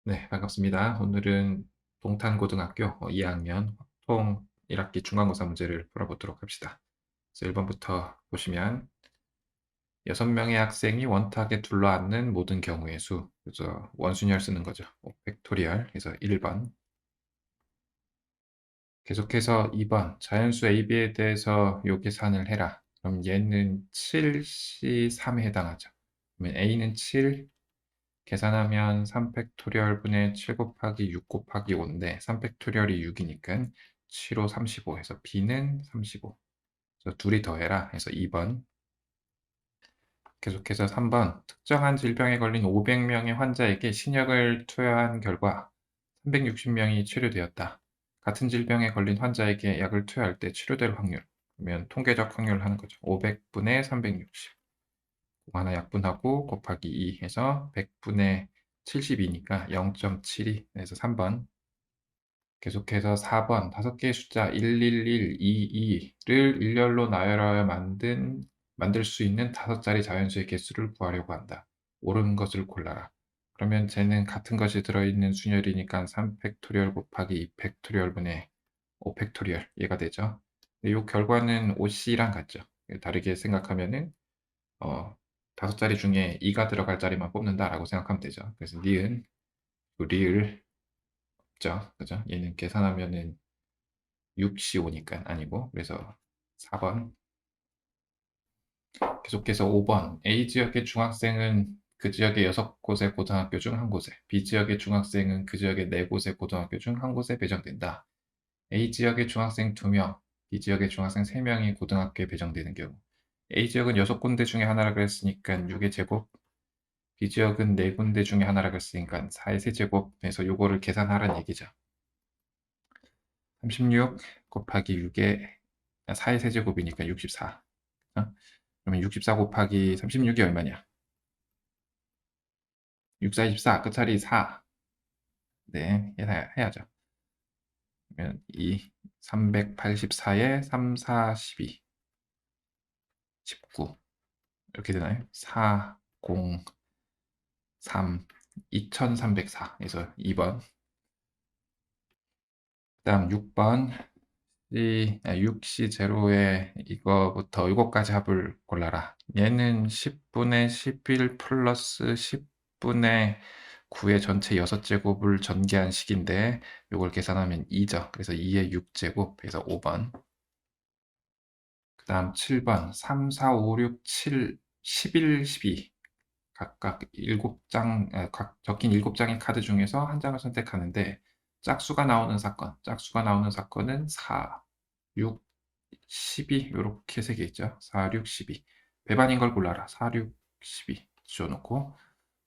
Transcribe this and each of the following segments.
네, 반갑습니다. 오늘은 동탄고등학교 2학년 화통 1학기 중간고사 문제를 풀어보도록 합시다. 그래서 1번부터 보시면 6명의 학생이 원탁에 둘러앉는 모든 경우의 수, 그래서 원순위를 쓰는 거죠. 팩토리얼, 그래서 1번. 계속해서 2번, 자연수 AB에 대해서 요 계산을 해라. 그럼 얘는 7C3에 해당하죠. 그러면 A는 7, 계산하면 3팩토리얼 분의 7 곱하기 6 곱하기 5인데 3팩토리얼이 6이니까 7, 5, 35 해서 B는 35. 그래서 둘이 더해라 해서 2번. 계속해서 3번. 특정한 질병에 걸린 500명의 환자에게 신약을 투여한 결과 360명이 치료되었다. 같은 질병에 걸린 환자에게 약을 투여할 때 치료될 확률. 그러면 통계적 확률을 하는 거죠. 500분의 360. 하나 약분하고 곱하기 2 해서 100분의 72니까 0.72 해서 3번. 계속해서 4번 5개의 숫자 111, 22를 일렬로 나열하여 만들 수 있는 5자리 자연수의 개수를 구하려고 한다. 옳은 것을 골라라. 그러면 쟤는 같은 것이 들어있는 순열이니까 3팩토리얼 곱하기 2팩토리얼 분의 5팩토리얼 얘가 되죠. 이 결과는 OC랑 같죠. 다르게 생각하면은 5자리 중에 2가 들어갈 자리만 뽑는다라고 생각하면 되죠. 그래서 니은, 리을 없죠. 그죠? 얘는 계산하면은 6C5니까 아니고, 그래서 4번. 계속해서 5번. A 지역의 중학생은 그 지역의 6곳의 고등학교 중 한 곳에, B 지역의 중학생은 그 지역의 4곳의 고등학교 중 한 곳에 배정된다. A 지역의 중학생 2명, B 지역의 중학생 3명이 고등학교에 배정되는 경우, A 지역은 6군데 중에 하나라 그랬으니까 6의 제곱, B 지역은 4군데 중에 하나라 그랬으니까 4의 세제곱에서 요거를 계산하라는 얘기죠. 36 곱하기 6의 4의 세제곱이니까 64. 그러면 64 곱하기 36이 얼마냐? 6, 4, 24, 끝자리 4. 네, 해야죠. 그러면 2, 384에 3, 4, 12, 19. 이렇게 되나요? 4, 0, 3, 2304. 그래서 2번. 그 다음 6번. 6C0에 이거부터 이거까지 합을 골라라. 얘는 10분의 11 플러스 10분의 9의 전체 6제곱을 전개한 식인데 이걸 계산하면 2죠. 그래서 2의 6제곱, 그래서 5번. 그 다음 7번. 3, 4, 5, 6, 7, 11, 12. 각각 7장, 각 적힌 7장의 카드 중에서 한 장을 선택하는데 짝수가 나오는 사건은 4, 6, 12 이렇게 세 개 있죠. 4, 6, 12. 배반인 걸 골라라. 4, 6, 12 지워놓고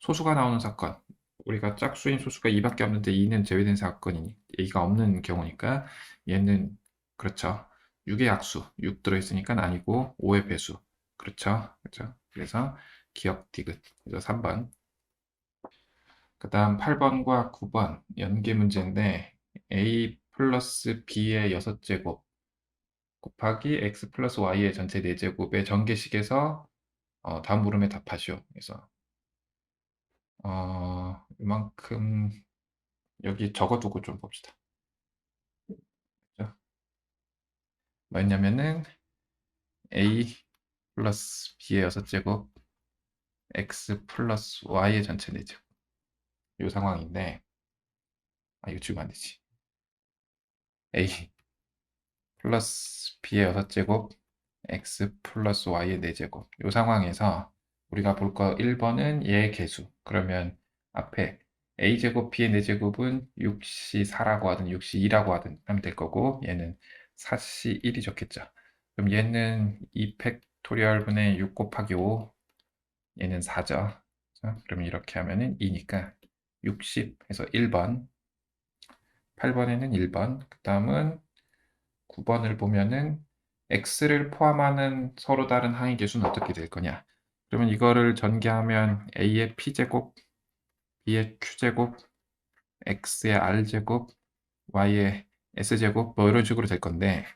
소수가 나오는 사건. 우리가 짝수인 소수가 2밖에 없는데 2는 제외된 사건이니 2가 없는 경우니까 얘는 그렇죠. 6의 약수, 6 들어있으니까 아니고 5의 배수. 그렇죠. 그렇죠. 그래서 기억 디귿. 그래서 3번. 그 다음 8번과 9번 연계 문제인데 A 플러스 B의 6제곱 곱하기 x 플러스 y의 전체 4제곱의 전개식에서 다음 물음에 답하시오. 그래서 이만큼 여기 적어두고 좀 봅시다. 그죠? 뭐였냐면은 a 플러스 b의 6제곱 x 플러스 y의 전체 4제곱 이 상황인데 이거 지우면 안 되지. a 플러스 b의 6제곱 x 플러스 y의 4제곱 이 상황에서 우리가 볼 거 1번은 얘의 개수. 그러면 앞에 a제곱 b의 4제곱은 6c4라고 하든 6c2라고 하든 하면 될 거고 얘는 4c1이 좋겠죠. 그럼 얘는 2팩토리얼 분의 6 곱하기 5 얘는 4죠. 그럼 이렇게 하면은 2니까 60 해서 1번 8번에는 1번 그 다음은 9번을 보면은 x를 포함하는 서로 다른 항의 계수는 어떻게 될 거냐? 그러면 이거를 전개하면 a의 p제곱, b의 q제곱, x의 r제곱, y의 s제곱 뭐 이런 식으로 될 건데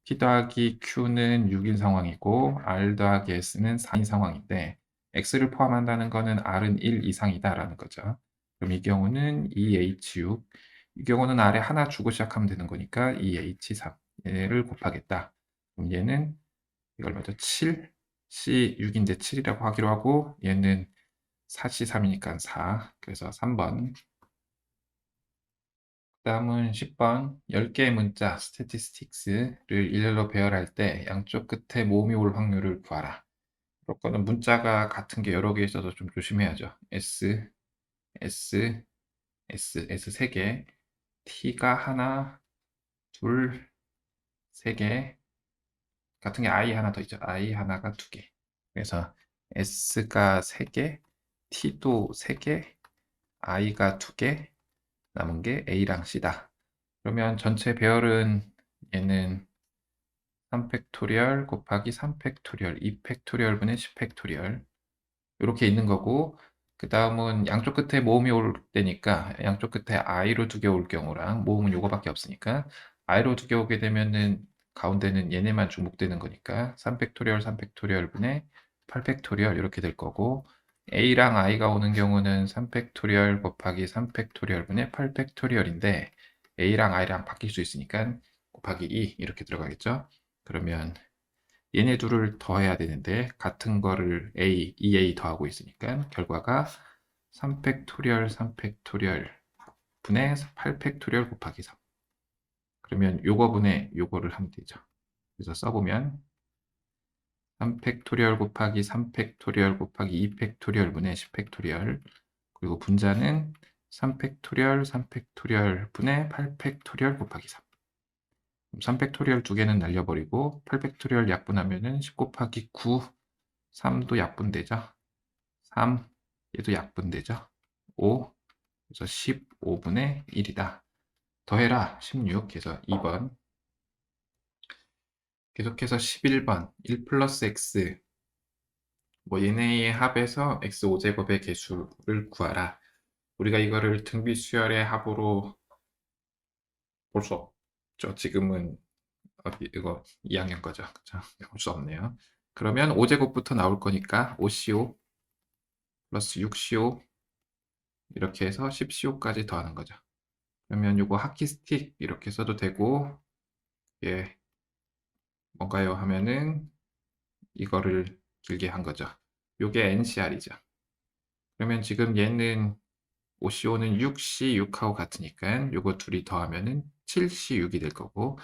p 더하기 q는 6인 상황이고 r 더하기 s는 4인 상황인데 x를 포함한다는 거는 r은 1 이상이다라는 거죠. 그럼 이 경우는 2H6, 이 경우는 아래 하나 주고 시작하면 되는 거니까 2H3 얘를 곱하겠다. 그럼 얘는 이거 얼마죠? 7, C6인데 7이라고 하기로 하고 얘는 4C3이니까 4, 그래서 3번. 다음은 10번 10개의 문자 스태티스틱스를 일렬로 배열할 때 양쪽 끝에 모음이 올 확률을 구하라. 그럴 거는 문자가 같은 게 여러 개 있어서 좀 조심해야죠. S, S, S 3개, T가 하나, 둘, 3개, 같은 게 I 하나 더 있죠. I 하나가 2개. 그래서 S가 3개, T도 3개, I가 2개, 남은 게 A랑 C다. 그러면 전체 배열은 얘는 3팩토리얼 곱하기 3팩토리얼, 2팩토리얼 분의 10팩토리얼 이렇게 있는 거고, 그 다음은 양쪽 끝에 모음이 올 때니까 양쪽 끝에 i로 2개 올 경우랑 모음은 요거밖에 없으니까 i로 2개 오게 되면은 가운데는 얘네만 중복되는 거니까 3팩토리얼 3팩토리얼 분의 8팩토리얼 이렇게 될 거고, a랑 i가 오는 경우는 3팩토리얼 곱하기 3팩토리얼 분의 8팩토리얼인데 a랑 i랑 바뀔 수 있으니까 곱하기 2 이렇게 들어가겠죠. 그러면 얘네 둘을 더해야 되는데 같은 거를 a, 2a 더하고 있으니까 결과가 3팩토리얼 3팩토리얼 분의 8팩토리얼 곱하기 3. 그러면 요거 분의 요거를 하면 되죠. 그래서 써보면 3팩토리얼 곱하기 3팩토리얼 곱하기 2팩토리얼 분의 10팩토리얼, 그리고 분자는 3팩토리얼 3팩토리얼 분의 8팩토리얼 곱하기 3. 3팩토리얼 두 개는 날려버리고 8팩토리얼 약분하면은 10 곱하기 9, 3도 약분되죠. 3, 얘도 약분되죠. 5, 그래서 15분의 1이다. 더해라 16, 그래서 2번. 계속해서 11번 1 플러스 x, 뭐 얘네의 합에서 x 5제곱의 개수를 구하라. 우리가 이거를 등비수열의 합으로 볼 수 없죠. 지금은 이거 2학년 거죠. 그죠? 볼 수 없네요. 그러면 5제곱부터 나올 거니까 5CO 플러스 6CO 이렇게 해서 10CO까지 더하는 거죠. 그러면 이거 하키 스틱 이렇게 써도 되고, 예, 뭔가요 하면은 이거를 길게 한 거죠. 요게 NCR이죠. 그러면 지금 얘는 OCO는 6C6하고 같으니까 요거 둘이 더하면은 7C6이 될 거고,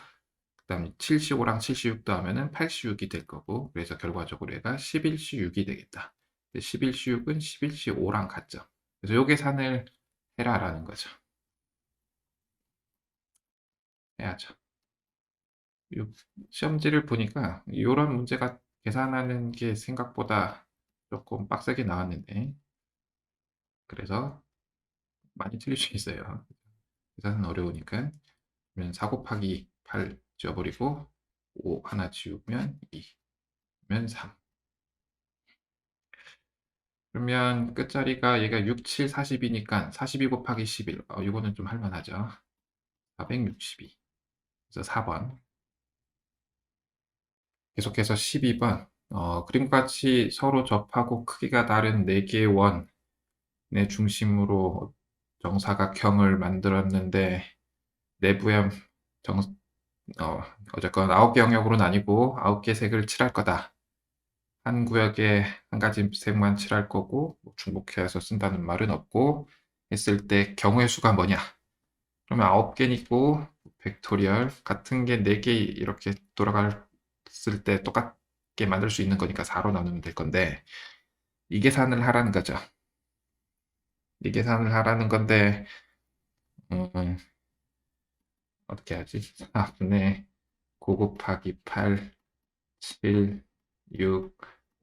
그 다음 7C5랑 7C6 더하면은 8C6이 될 거고, 그래서 결과적으로 얘가 11C6이 되겠다. 11C6은 11C5랑 같죠. 그래서 요 계산을 해라라는 거죠. 해야죠. 시험지를 보니까 이런 문제가 계산하는 게 생각보다 조금 빡세게 나왔는데, 그래서 많이 틀릴 수 있어요. 계산은 어려우니까. 그러면 4 곱하기 8 지워버리고 5 하나 지우면 2, 그러면 3. 그러면 끝자리가 얘가 6, 7, 40이니까 42 곱하기 11. 이거는 좀 할만하죠. 462. 그래서 4번. 계속해서 12번. 그림같이 서로 접하고 크기가 다른 4개의 원의 중심으로 정사각형을 만들었는데 내부에 정, 어쨌건 9개 영역으로 나뉘고 9개 색을 칠할 거다. 한 구역에 한 가지 색만 칠할 거고 뭐 중복해서 쓴다는 말은 없고, 했을 때 경우의 수가 뭐냐? 그러면 9개니고 벡토리얼 같은 게 4개 이렇게 돌아갔을 때 똑같게 만들 수 있는 거니까 4로 나누면 될 건데, 이 계산을 하라는 거죠. 이 계산을 하라는 건데 음, 어떻게 하지? 4분의 9 곱하기 8, 7, 6,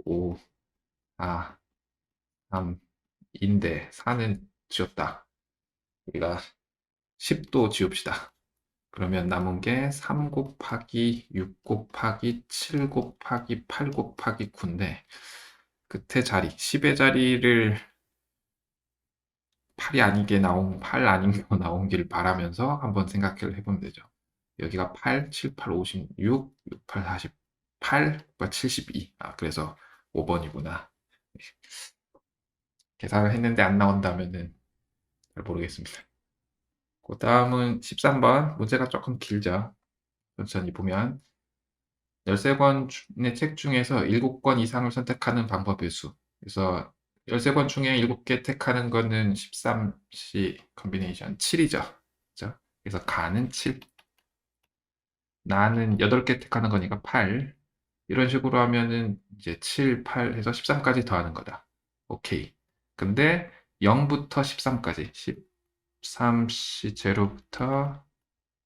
5, 4, 3, 인데 4는 지웠다. 우리가 10도 지웁시다. 그러면 남은 게 3 곱하기 6 곱하기 7 곱하기 8 곱하기 9인데 끝에 자리, 10의 자리를 8이 아니게 8 아닌 거 나오길 바라면서 한번 생각을 해보면 되죠. 여기가 8, 7, 8, 56, 6, 8, 48, 72. 그래서 5번이구나. 계산을 했는데 안 나온다면은 잘 모르겠습니다. 그 다음은 13번 문제가 조금 길죠. 천천히 보면 13권의 책 중에서 7권 이상을 선택하는 방법의 수. 그래서 13권 중에 7개 택하는 거는 13시 컨비네이션 7이죠. 그죠? 그래서 가는 7, 나는 8개 택하는 거니까 8. 이런 식으로 하면은 이제 7, 8 해서 13까지 더하는 거다. 오케이. 근데 0부터 13까지 13시 제로부터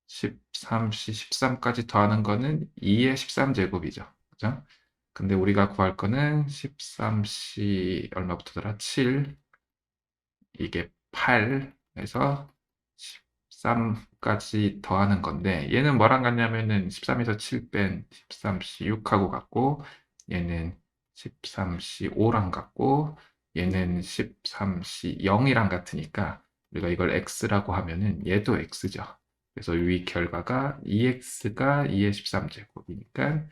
13시 13까지 더하는 거는 2의 13제곱이죠. 그죠? 근데 우리가 구할 거는 13시 얼마부터더라? 7, 이게 8 해서 13까지 더하는 건데 얘는 뭐랑 같냐면은 13에서 7 뺀 13시 6하고 같고 얘는 13시 5랑 같고 얘는 13시 0이랑 같으니까 우리가 이걸 x라고 하면은 얘도 x죠. 그래서 이 결과가 2x가 2의 13제곱이니까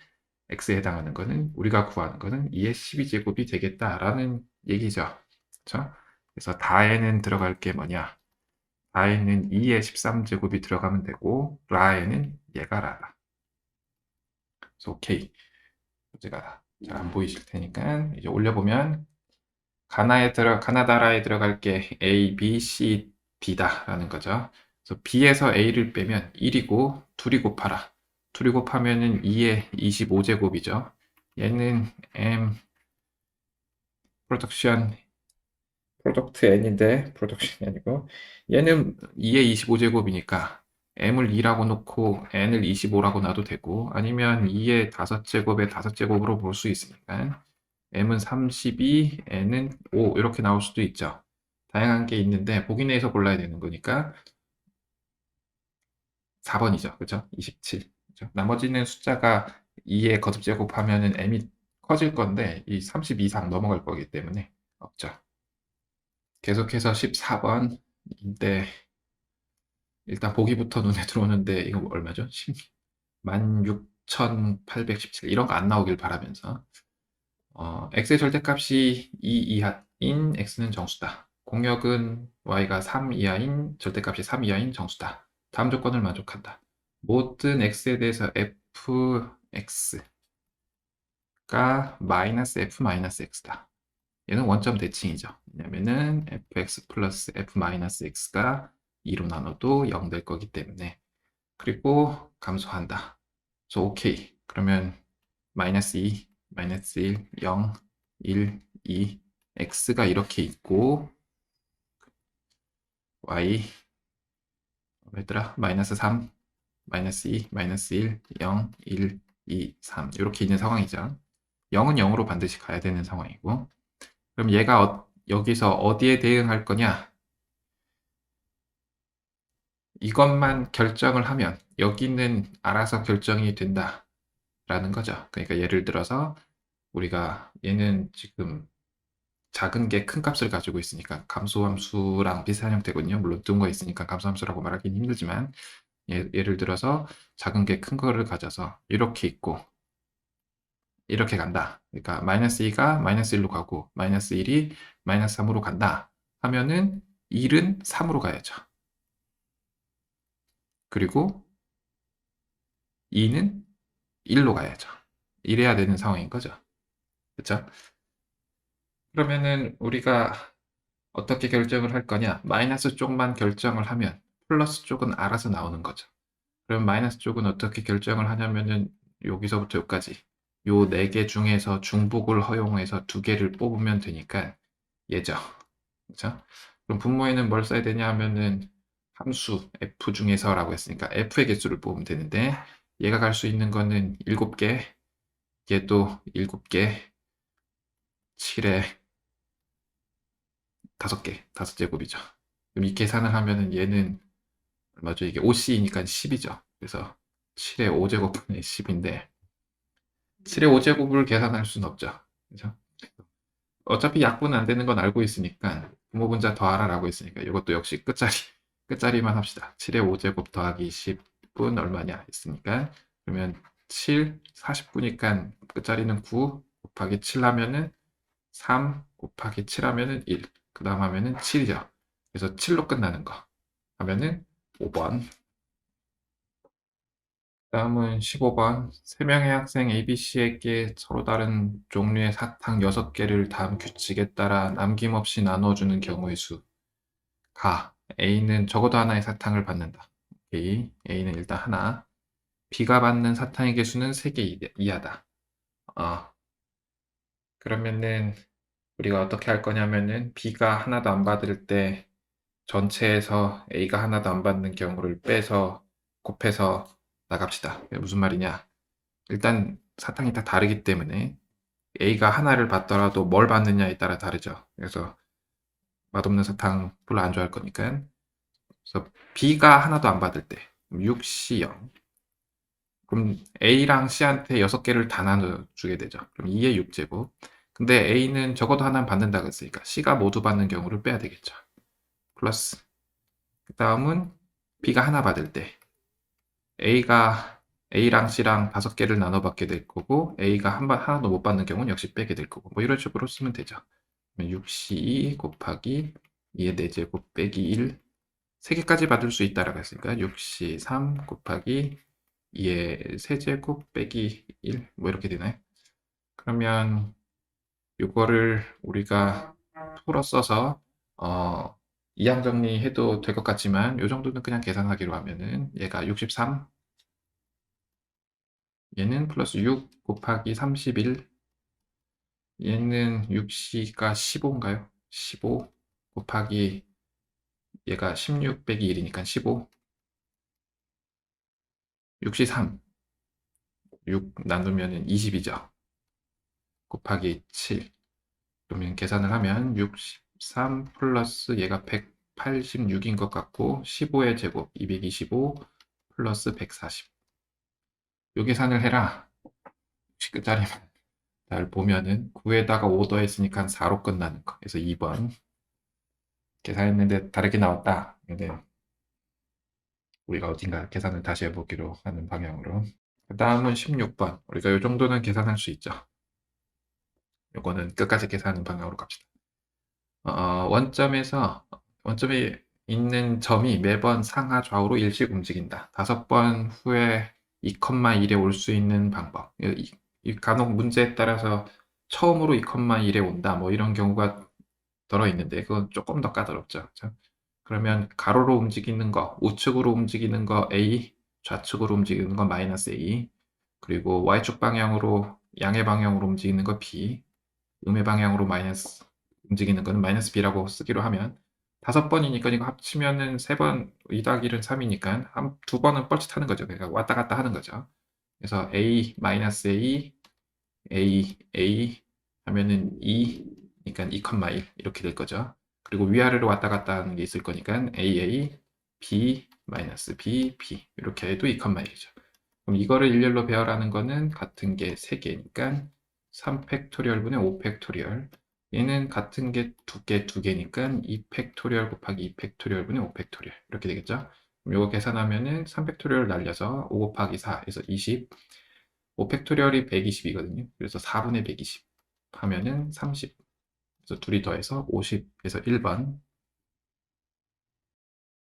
x에 해당하는 거는 우리가 구하는 거는 2의 12제곱이 되겠다라는 얘기죠. 그렇죠? 그래서 다에는 들어갈 게 뭐냐? 다에는 2의 13제곱이 들어가면 되고 라에는 얘가 라다. 그래서 오케이. 제가 잘 안 보이실 테니까 이제 올려보면 가나다라에 들어갈 게 A, B, C, D다라는 거죠. 그래서 B에서 A를 빼면 1이고 둘이 곱하라. 둘이 곱하면은 2의 25제곱이죠. 얘는 M 프로덕트 n인데 프로덕션이 아니고 얘는 2의 25제곱이니까 m을 2라고 놓고 n을 25라고 놔도 되고 아니면 2의 5제곱의 5제곱으로 볼 수 있으니까 m은 32, n은 5 이렇게 나올 수도 있죠. 다양한 게 있는데 보기 내에서 골라야 되는 거니까 4번이죠. 그죠? 27. 그죠? 나머지는 숫자가 2의 거듭제곱하면은 m이 커질 건데 이 30 이상 넘어갈 거기 때문에 없죠. 계속해서 14번인데 일단 보기부터 눈에 들어오는데 이거 얼마죠? 16,817 이런 거 안 나오길 바라면서 x의 절대값이 2 이하인 x는 정수다. 공역은 y가 3 이하인 절대값이 3 이하인 정수다. 다음 조건을 만족한다. 모든 x에 대해서 fx가 마이너스 f 마이너스 x다. 얘는 원점 대칭이죠. 왜냐면은 fx 플러스 f 마이너스 x가 2로 나눠도 0 될 거기 때문에. 그리고 감소한다. 그래서 오케이. 그러면 마이너스 2, 마이너스 1, 0, 1, 2, x가 이렇게 있고 y 뭐였더라? 마이너스 3, 마이너스 2, 마이너스 1, 0, 1, 2, 3 이렇게 있는 상황이죠. 0은 0으로 반드시 가야 되는 상황이고 그럼 얘가 여기서 어디에 대응할 거냐? 이것만 결정을 하면 여기는 알아서 결정이 된다라는 거죠. 그러니까 예를 들어서 우리가 얘는 지금 작은 게 큰 값을 가지고 있으니까 감소함수랑 비슷한 형태거든요. 물론 둔 거 있으니까 감소함수라고 말하기는 힘들지만 예를 들어서 작은 게 큰 거를 가져서 이렇게 있고 이렇게 간다. 그러니까 마이너스 2가 마이너스 1로 가고 마이너스 1이 마이너스 3으로 간다 하면은 1은 3으로 가야죠. 그리고 2는 1로 가야죠. 이래야 되는 상황인 거죠. 그렇죠? 그러면은 우리가 어떻게 결정을 할 거냐? 마이너스 쪽만 결정을 하면 플러스 쪽은 알아서 나오는 거죠. 그럼 마이너스 쪽은 어떻게 결정을 하냐면은 여기서부터 여기까지 요 4개 중에서 중복을 허용해서 2개를 뽑으면 되니까 얘죠. 그렇죠? 그럼 분모에는 뭘 써야 되냐 하면은 함수 f 중에서라고 했으니까 f의 개수를 뽑으면 되는데 얘가 갈 수 있는 거는 7개, 얘도 7개, 7에 5개, 5제곱이죠. 그럼 이 계산을 하면은 얘는 얼마죠? 이게 5c니까 10이죠. 그래서 7의 5제곱분의 10인데 7의 5제곱을 계산할 수는 없죠. 그죠? 어차피 약분은 안 되는 건 알고 있으니까 분모분자 더하라라고 했으니까 이것도 역시 끝자리만 합시다. 7의 5제곱 더하기 10분 얼마냐 했으니까 그러면 7, 49니까 끝자리는 9 곱하기 7 하면은 3 곱하기 7 하면은 1. 그 다음 하면은 7이죠. 그래서 7로 끝나는 거 하면은 5번. 다음은 15번. 3명의 학생 ABC에게 서로 다른 종류의 사탕 6개를 다음 규칙에 따라 남김없이 나눠주는 경우의 수. 가. A는 적어도 하나의 사탕을 받는다. 오케이. A는 일단 하나. B가 받는 사탕의 개수는 3개 이하다. 그러면은 우리가 어떻게 할 거냐면은 B가 하나도 안 받을 때 전체에서 A가 하나도 안 받는 경우를 빼서 곱해서 나갑시다. 이게 무슨 말이냐? 일단 사탕이 다 다르기 때문에 A가 하나를 받더라도 뭘 받느냐에 따라 다르죠. 그래서 맛없는 사탕 별로 안 좋아할 거니까. 그래서 B가 하나도 안 받을 때 6C 0. 그럼 A랑 C한테 6개를 다 나눠주게 되죠. 그럼 2의 6제곱. 근데 A는 적어도 하나는 받는다고 했으니까 C가 모두 받는 경우를 빼야 되겠죠. 플러스. 그 다음은 B가 하나 받을 때 A가 A랑 C랑 5개를 나눠 받게 될 거고 A가 하나도 못 받는 경우는 역시 빼게 될 거고 뭐 이런 식으로 쓰면 되죠. 6C2 곱하기 2의 4제곱 빼기 1 3개까지 받을 수 있다라고 했으니까 6C3 곱하기 2의 세제곱 빼기 1 뭐 이렇게 되나요? 그러면 이거를 우리가 풀어 써서 이항 정리해도 될 것 같지만 이 정도는 그냥 계산하기로 하면은 얘가 63 얘는 플러스 6 곱하기 31 얘는 6C가 15인가요? 15 곱하기 얘가 16 빼기 1이니까 15 6C3 6 나누면 20이죠. 곱하기 7 그러면 계산을 하면 63 플러스 얘가 186인 것 같고 15의 제곱 225 플러스 140 요 계산을 해라. 혹시 끝자리만 잘 보면은 9에다가 5 더했으니까 4로 끝나는 거. 그래서 2번 계산했는데 다르게 나왔다. 근데 우리가 어딘가 계산을 다시 해보기로 하는 방향으로. 그 다음은 16번. 우리가 요 정도는 계산할 수 있죠. 요거는 끝까지 계산하는 방향으로 갑시다. 원점에 있는 점이 매번 상하 좌우로 일씩 움직인다. 5번 후에 2,1에 올 수 있는 방법. 간혹 문제에 따라서 처음으로 2,1에 온다. 뭐 이런 경우가 들어있는데 그건 조금 더 까다롭죠. 그렇죠? 그러면 가로로 움직이는 거, 우측으로 움직이는 거 A, 좌측으로 움직이는 거 마이너스 A, 그리고 Y축 방향으로 양의 방향으로 움직이는 거 B, 음의 방향으로 마이너스 움직이는 거는 마이너스 b라고 쓰기로 하면 5번이니까 이거 합치면은 3번 2 더하기 1은 3이니까 두 번은 뻘짓하는 거죠. 그러니까 왔다 갔다 하는 거죠. 그래서 a 마이너스 a 하면은 2 그러니까 2,1 이렇게 될 거죠. 그리고 위아래로 왔다 갔다 하는 게 있을 거니까 b 마이너스 b 이렇게 해도 2,1이죠. 그럼 이거를 일렬로 배열하는 거는 같은 게 3개니까 3팩토리얼분의 5팩토리얼 얘는 같은 게 2개니까 2팩토리얼 곱하기 2팩토리얼분의 5팩토리얼 이렇게 되겠죠? 그럼 이거 계산하면은 3팩토리얼 날려서 5 곱하기 4 해서 20 5팩토리얼이 120이거든요. 그래서 4분의 120 하면은 30 그래서 둘이 더해서 50 해서 1번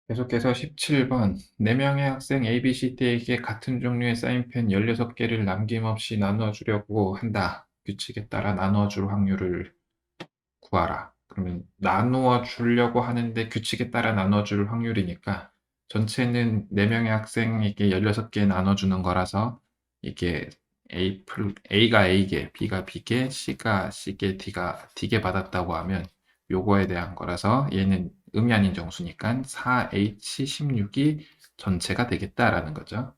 계속해서 17번 4명의 학생 A, B, C, D에게 같은 종류의 사인펜 16개를 남김없이 나누어 주려고 한다. 규칙에 따라 나누어 줄 확률을 구하라. 그러면 나누어 주려고 하는데 규칙에 따라 나누어 줄 확률이니까 전체는 4명의 학생에게 16개 나눠 주는 거라서 이게 A가 A개, B가 B개, C가 C개, D가 D개 받았다고 하면 요거에 대한 거라서 얘는 음이 아닌 정수니까 4H16이 전체가 되겠다라는 거죠.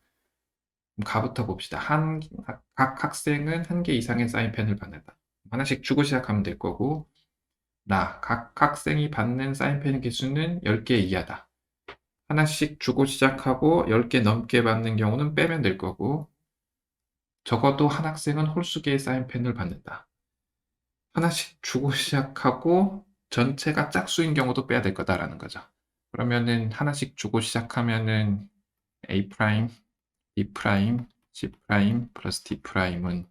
그럼 가부터 봅시다. 각 학생은 1개 이상의 사인펜을 받는다. 하나씩 주고 시작하면 될 거고 각 학생이 받는 사인펜 개수는 10개 이하다. 하나씩 주고 시작하고 10개 넘게 받는 경우는 빼면 될 거고 적어도 한 학생은 홀수 개의 사인펜을 받는다. 하나씩 주고 시작하고 전체가 짝수인 경우도 빼야 될 거다라는 거죠. 그러면은 하나씩 주고 시작하면은 A 프라임, B 프라임, C 프라임 플러스 D 프라임은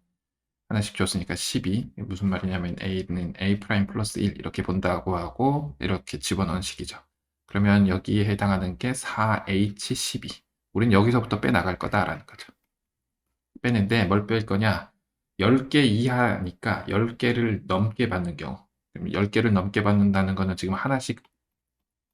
하나씩 줬으니까 12. 무슨 말이냐면 A는 A 프라임 플러스 1 이렇게 본다고 하고 이렇게 집어넣은 식이죠. 그러면 여기에 해당하는 게 4H12. 우린 여기서부터 빼나갈 거다라는 거죠. 빼는데 뭘 뺄 거냐? 10개 이하니까 10개를 넘게 받는 경우. 그럼 10개를 넘게 받는다는 거는 지금 하나씩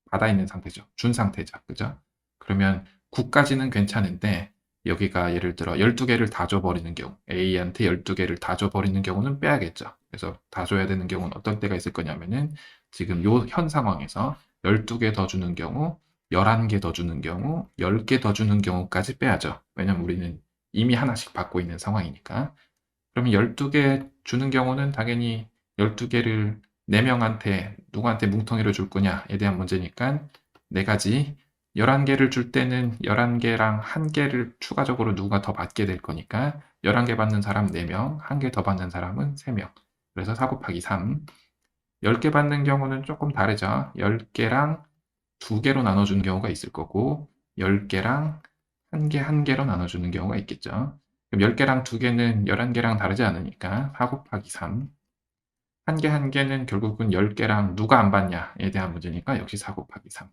받아 있는 상태죠. 준 상태죠. 그죠? 그러면 9까지는 괜찮은데 여기가 예를 들어 12개를 다 줘버리는 경우, A한테 12개를 다 줘버리는 경우는 빼야겠죠. 그래서 다 줘야 되는 경우는 어떤 때가 있을 거냐면은 지금 요 현 상황에서 12개 더 주는 경우, 11개 더 주는 경우, 10개 더 주는 경우까지 빼야죠. 왜냐면 우리는 이미 하나씩 받고 있는 상황이니까. 그러면 12개 주는 경우는 당연히 12개를 4명한테 누구한테 뭉텅이로 줄 거냐에 대한 문제니까 4가지 11개를 줄 때는 11개랑 1개를 추가적으로 누가 더 받게 될 거니까 11개 받는 사람 4명, 1개 더 받는 사람은 3명. 그래서 4 곱하기 3. 10개 받는 경우는 조금 다르죠. 10개랑 2개로 나눠주는 경우가 있을 거고 10개랑 1개, 1개로 나눠주는 경우가 있겠죠. 그럼 10개랑 2개는 11개랑 다르지 않으니까 4 곱하기 3. 1개, 1개는 결국은 10개랑 누가 안 받냐에 대한 문제니까 역시 4 곱하기 3.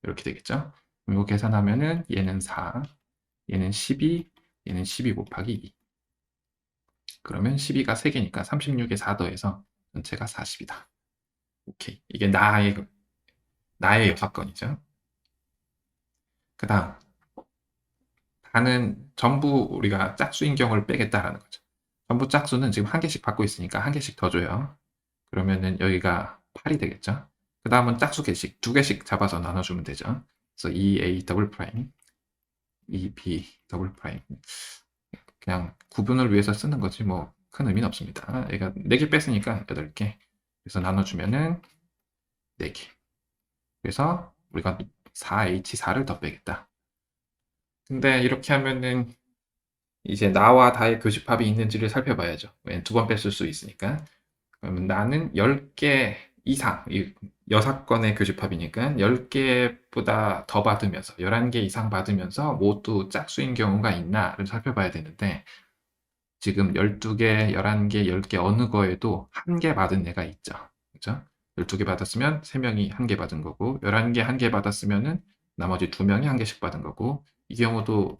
이렇게 되겠죠. 그럼 이거 계산하면은 얘는 4, 얘는 12, 얘는 12 곱하기 2. 그러면 12가 3개니까 36에 4 더해서 전체가 40이다. 오케이. 이게 나의 역사건이죠. 그 다음, 다는 전부 우리가 짝수인 경우를 빼겠다라는 거죠. 전부 짝수는 지금 1개씩 받고 있으니까 1개씩 더 줘요. 그러면은 여기가 8이 되겠죠. 그 다음은 짝수 개씩, 2개씩 잡아서 나눠주면 되죠. 그래서 2A 더블 프라임, 2B 더블 프라임. 그냥 구분을 위해서 쓰는 거지 뭐 큰 의미는 없습니다. 얘가 4개 뺐으니까 8개. 그래서 나눠주면은 4개. 그래서 우리가 4H4를 더 빼겠다. 근데 이렇게 하면은 이제 나와 다의 교집합이 있는지를 살펴봐야죠. 왜냐면 2번 뺐을 수 있으니까. 그러면 나는 10개 이상, 6건의 교집합이니까 10개보다 더 받으면서 11개 이상 받으면서 모두 짝수인 경우가 있나를 살펴봐야 되는데 지금 12개, 11개, 10개 어느 거에도 1개 받은 애가 있죠. 그죠? 12개 받았으면 3명이 1개 받은 거고 11개 1개 받았으면은 나머지 2명이 1개씩 받은 거고 이 경우도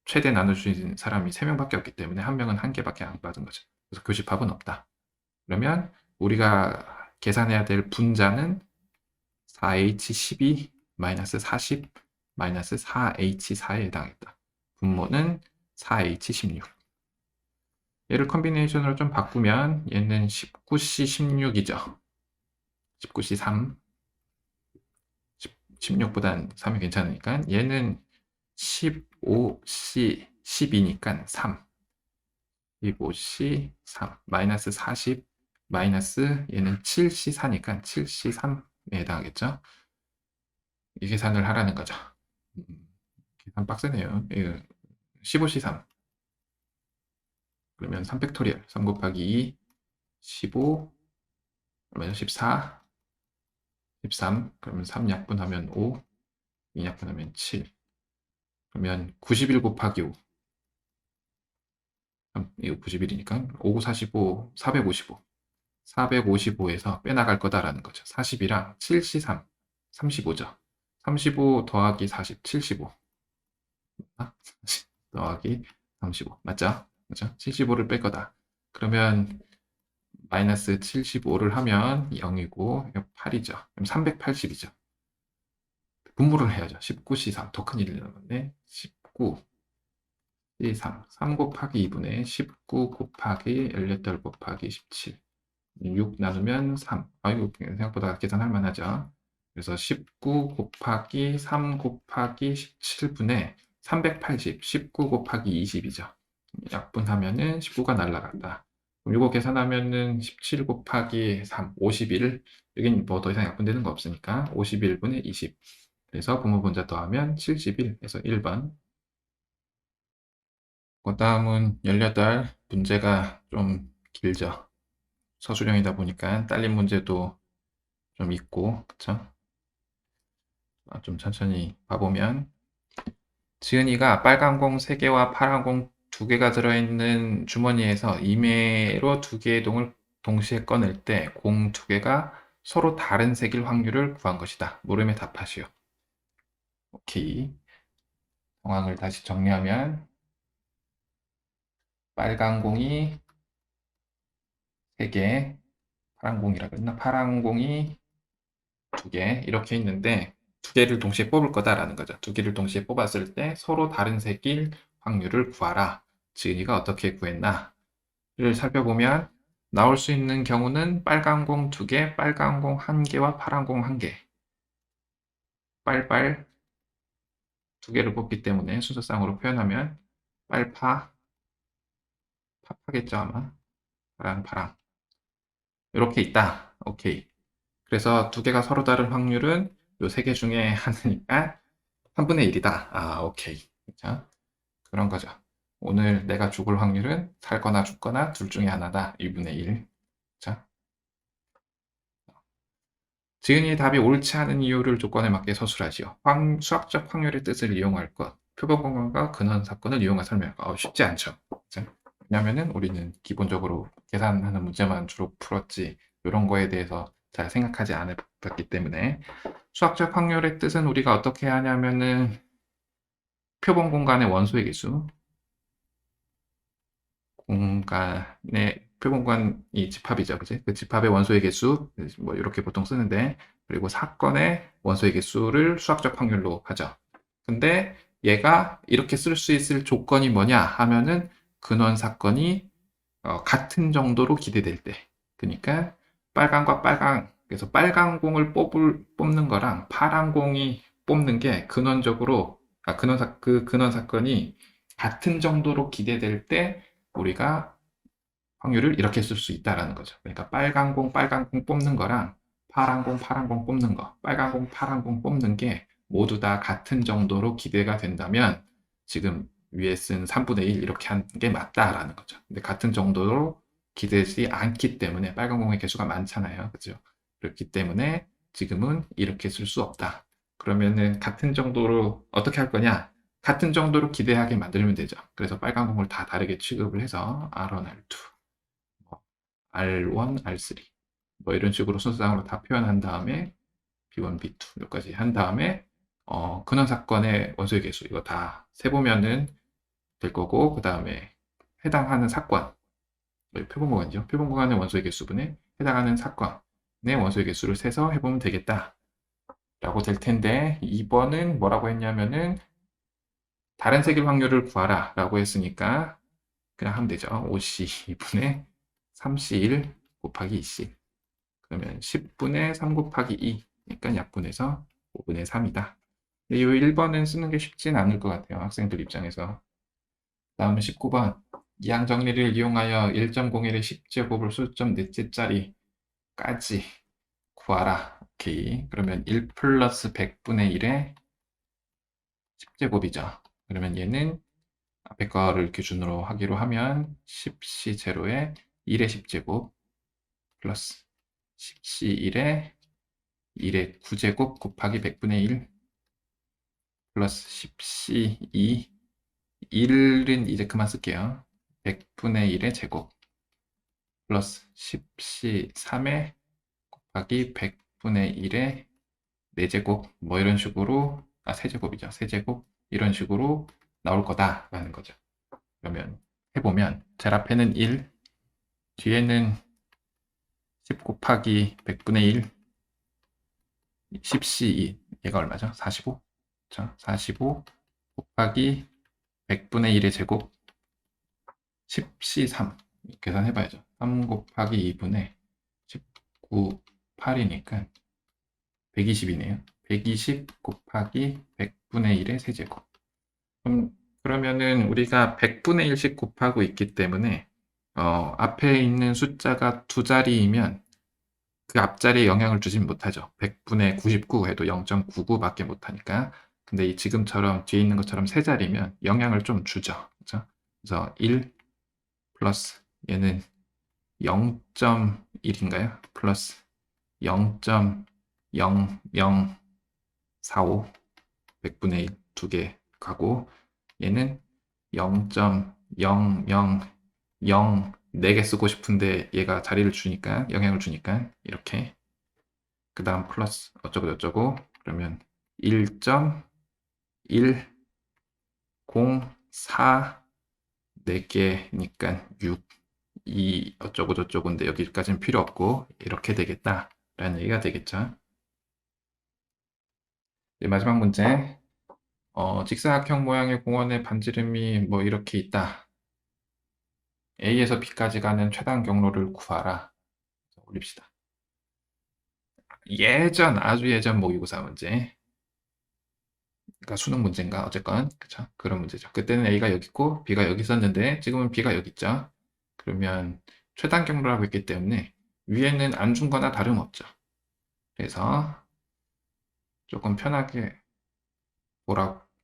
최대 나눌 수 있는 사람이 3명밖에 없기 때문에 1명은 1개밖에 안 받은 거죠. 그래서 교집합은 없다. 그러면 우리가 계산해야 될 분자는 4H12 40 4H4에 해당했다. 분모는 4H16. 얘를 컨비네이션으로 좀 바꾸면 얘는 19C16이죠. 19C 3. 16보단 3이 괜찮으니까 얘는 15C 12니까 3. 15C 3 마이너스 40 마이너스 얘는 7C 4니까 7C 3에 해당하겠죠. 이 계산을 하라는 거죠. 계산 빡세네요. 15C 3 그러면 3팩토리얼 3 곱하기 2 15 그러면 14 13 그러면 3 약분하면 5 2 약분하면 7 그러면 91 곱하기 5 이거 91이니까 5, 45, 455 455에서 빼나갈 거다라는 거죠. 40이랑 7C3 35죠. 35 더하기 40 75 더하기 35 맞죠? 그죠? 75를 뺄 거다. 그러면 마이너스 75를 하면 0이고 8이죠. 그럼 380이죠. 분모를 해야죠. 19C3 더 큰 일이 나는데 19 C3 3 곱하기 2분의 19 곱하기 18 곱하기 17 6 나누면 3 이거 생각보다 계산할 만하죠. 그래서 19 곱하기 3 곱하기 17분의 380 19 곱하기 20이죠. 약분하면은 19가 날라간다. 그럼 이거 계산하면은 17 곱하기 3 51 여긴 뭐 더 이상 약분되는 거 없으니까 51분의 20 그래서 분모분자 더하면 71 그래서 1번. 그 다음은 18 문제가 좀 길죠. 서술형이다 보니까 딸린 문제도 좀 있고 그쵸? 좀 천천히 봐보면 지은이가 빨간 공 3개와 파란 공 2개가 들어있는 주머니에서 임의로 2개의 동을 동시에 꺼낼 때 공 2개가 서로 다른 색일 확률을 구한 것이다. 물음에 답하시오. 오케이. 상황을 다시 정리하면 빨간 공이 3개, 파란 공이라고 했나? 파란 공이 2개 이렇게 있는데 2개를 동시에 뽑을 거다라는 거죠. 2개를 동시에 뽑았을 때 서로 다른 색일 확률을 구하라. 지은이가 어떻게 구했나를 살펴보면 나올 수 있는 경우는 빨간 공 2개, 빨간 공 1개와 파란 공 1개. 빨빨 2개를 뽑기 때문에 순서상으로 표현하면 빨파, 파파겠죠 아마. 파랑, 파랑. 이렇게 있다. 오케이. 그래서 2개가 서로 다른 확률은 요 3개 중에 하나니까 3분의 1이다. 아, 오케이. 자, 그런 거죠. 오늘 내가 죽을 확률은 살거나 죽거나 둘 중에 하나다. 2분의 1. 자, 지은이의 답이 옳지 않은 이유를 조건에 맞게 서술하지요. 수학적 확률의 뜻을 이용할 것. 표본공간과 근원 사건을 이용한 설명. 쉽지 않죠. 자, 왜냐면은 우리는 기본적으로 계산하는 문제만 주로 풀었지 이런 거에 대해서 잘 생각하지 않았기 때문에 수학적 확률의 뜻은 우리가 어떻게 하냐면은 표본 공간의 원소의 개수, 공간의 표본 공간이 집합이죠, 그지? 그 집합의 원소의 개수, 뭐 이렇게 보통 쓰는데, 그리고 사건의 원소의 개수를 수학적 확률로 하죠. 근데 얘가 이렇게 쓸 수 있을 조건이 뭐냐 하면은 근원 사건이 같은 정도로 기대될 때. 그러니까 빨강과 빨강, 그래서 빨간 공을 뽑는 거랑 파란 공이 뽑는 게 근원적으로 그 근원 사건이 같은 정도로 기대될 때 우리가 확률을 이렇게 쓸 수 있다라는 거죠. 그러니까 빨간 공 뽑는 거랑 파란 공 뽑는 거, 빨간 공, 파란 공 뽑는 게 모두 다 같은 정도로 기대가 된다면 지금 위에 쓴 3분의 1 이렇게 한 게 맞다라는 거죠. 근데 같은 정도로 기대지 않기 때문에 빨간 공의 개수가 많잖아요. 그죠? 그렇기 때문에 지금은 이렇게 쓸 수 없다. 그러면은 같은 정도로 어떻게 할 거냐? 같은 정도로 기대하게 만들면 되죠. 그래서 빨간 공을 다 다르게 취급을 해서 R1, R2, R1, R3 뭐 이런 식으로 순서상으로 다 표현한 다음에 B1, B2 여기까지 한 다음에 근원 사건의 원소의 개수 이거 다 세보면은 될 거고 그 다음에 해당하는 사건 표본 공간이죠. 표본 공간의 원소의 개수분에 해당하는 사건의 원소의 개수를 세서 해보면 되겠다 라고 될 텐데 2번은 뭐라고 했냐면은 다른 색일 확률을 구하라 라고 했으니까 그냥 하면 되죠. 5C 2분의 3C1 곱하기 2C 그러면 10분의 3 곱하기 2 그러니까 약분해서 5분의 3이다. 근데 이 1번은 쓰는 게 쉽진 않을 것 같아요. 학생들 입장에서. 다음은 19번. 이항 정리를 이용하여 1.01의 10제곱을 수점 넷째짜리까지 구하라. 오케이. 그러면 1 플러스 100분의 1의 10제곱이죠. 그러면 얘는 앞에 거를 기준으로 하기로 하면 10C 제로의 1의 10제곱 플러스 10C 1의 9제곱 곱하기 100분의 1 플러스 10C 2 1은 이제 그만 쓸게요. 100분의 1의 제곱 플러스 10C 3의 곱하기 100분의 1의 4제곱 뭐 이런 식으로 세제곱이죠. 세제곱 이런 식으로 나올 거다라는 거죠. 그러면 해보면 제 앞에는 1 뒤에는 10 곱하기 100분의 1 10C 2 얘가 얼마죠? 45 자, 45 곱하기 100분의 1의 제곱 10C3 계산해봐야죠. 3 곱하기 2분의 19, 8이니까 120이네요. 120 곱하기 100분의 1의 세제곱. 그러면은 우리가 100분의 1씩 곱하고 있기 때문에 앞에 있는 숫자가 두 자리이면 그 앞자리에 영향을 주진 못하죠. 100분의 99 해도 0.99밖에 못하니까. 근데 이 지금처럼 뒤에 있는 것처럼 세 자리면 영향을 좀 주죠. 그렇죠? 그래서 1 플러스 얘는 0.1인가요? 플러스 0.0045 100분의 1 두 개 가고 얘는 0.0004개 쓰고 싶은데 얘가 자리를 주니까 영향을 주니까 이렇게 그 다음 플러스 어쩌고저쩌고 그러면 1.104 4개니까 6, 2 어쩌고저쩌고인데 여기까지는 필요 없고 이렇게 되겠다라는 얘기가 되겠죠. 이제 마지막 문제. 직사각형 모양의 공원의 반지름이 뭐 이렇게 있다. A에서 B까지 가는 최단 경로를 구하라. 올립시다. 아주 예전 모의고사 문제. 그러니까 수능 문제인가 어쨌건 그쵸? 그런 문제죠. 그때는 A가 여기 있고 B가 여기 있었는데 지금은 B가 여기 있죠. 그러면 최단 경로라고 했기 때문에 위에는 안 준 거나 다름없죠. 그래서 조금 편하게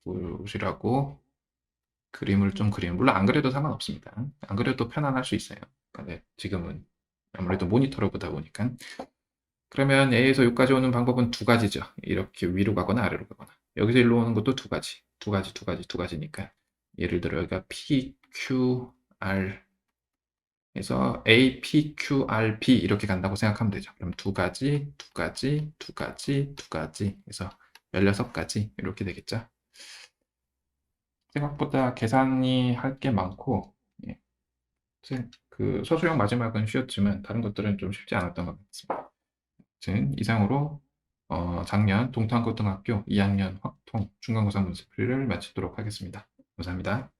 보시라고 그림을 좀 그리면 물론 안 그려도 상관없습니다. 안 그려도 편안할 수 있어요. 근데 지금은 아무래도 모니터로 보다 보니까 그러면 A에서 여기까지 오는 방법은 두 가지죠. 이렇게 위로 가거나 아래로 가거나 여기서 일로 오는 것도 두 가지니까 예를 들어 여기가 P, Q, R 해서 A, P, Q, R, B 이렇게 간다고 생각하면 되죠. 그럼 두 가지 해서 16가지 이렇게 되겠죠. 생각보다 계산이 할 게 많고 예. 그 서술형 마지막은 쉬웠지만 다른 것들은 좀 쉽지 않았던 것 같습니다. 아무튼 이상으로 작년 동탄고등학교 2학년 확통 중간고사 문제풀이를 마치도록 하겠습니다. 감사합니다.